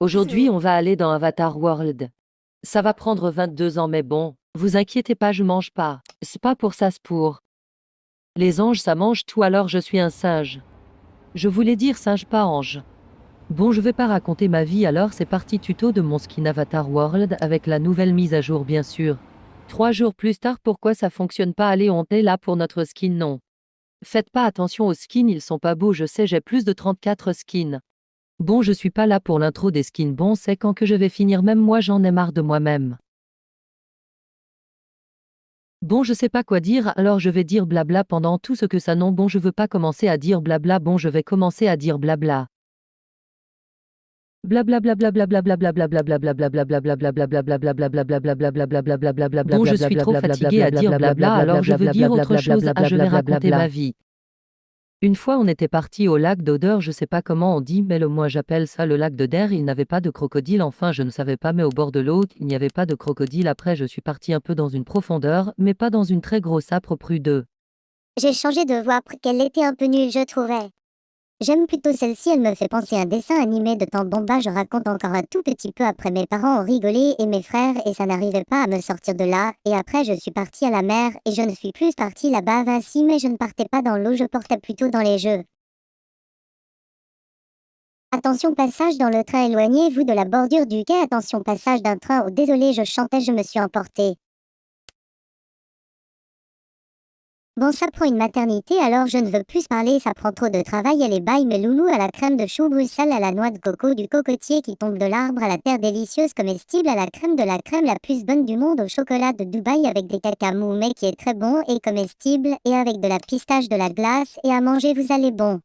Aujourd'hui, on va aller dans Avatar World. Ça va prendre 22 ans, mais bon, vous inquiétez pas, je mange pas. C'est pas pour ça, c'est pour. Les anges, ça mange tout, alors je suis un singe. Je voulais dire singe, pas ange. Bon, je vais pas raconter ma vie, alors c'est parti tuto de mon skin Avatar World avec la nouvelle mise à jour, bien sûr. 3 jours plus tard, pourquoi ça fonctionne pas? Allez, on est là pour notre skin, non. Faites pas attention aux skins, ils sont pas beaux, je sais, j'ai plus de 34 skins. Bon, je suis pas là pour l'intro des skins, bon, c'est quand que je vais finir, même moi j'en ai marre de moi-même. Bon, je sais pas quoi dire, alors je vais dire blabla pendant tout ce que ça non, bon, je veux pas commencer à dire blabla, bon, je vais commencer à dire blabla. Bon, je suis trop fatiguée à dire blabla, alors je veux dire autre chose. Ah, je vais raconter ma vie. Une fois, on était parti au lac d'Odeur, je sais pas comment on dit, mais moi j'appelle ça le lac d'Odeur. Il n'avait pas de crocodile, enfin je ne savais pas, mais au bord de l'eau, il n'y avait pas de crocodile. Après, je suis parti un peu dans une profondeur, mais pas dans une très grosse âpre près de. J'ai changé de voix après qu'elle était un peu nulle, je trouvais. J'aime plutôt celle-ci, elle me fait penser à un dessin animé de temps bomba. Je raconte encore un tout petit peu après mes parents ont rigolé et mes frères et ça n'arrivait pas à me sortir de là. Et après je suis partie à la mer et je ne suis plus partie là-bas ainsi, mais je ne partais pas dans l'eau, je portais plutôt dans les jeux. Attention passage dans le train, éloignez-vous de la bordure du quai, attention passage d'un train, oh désolé je chantais, je me suis emportée. Bon, ça prend une maternité, alors je ne veux plus parler, ça prend trop de travail, elle est baille mes loulous à la crème de chou Bruxelles, à la noix de coco, du cocotier qui tombe de l'arbre, à la terre délicieuse comestible, à la crème de la crème la plus bonne du monde, au chocolat de Dubaï avec des cacamous mais qui est très bon et comestible, et avec de la pistache, de la glace, et à manger vous allez bon.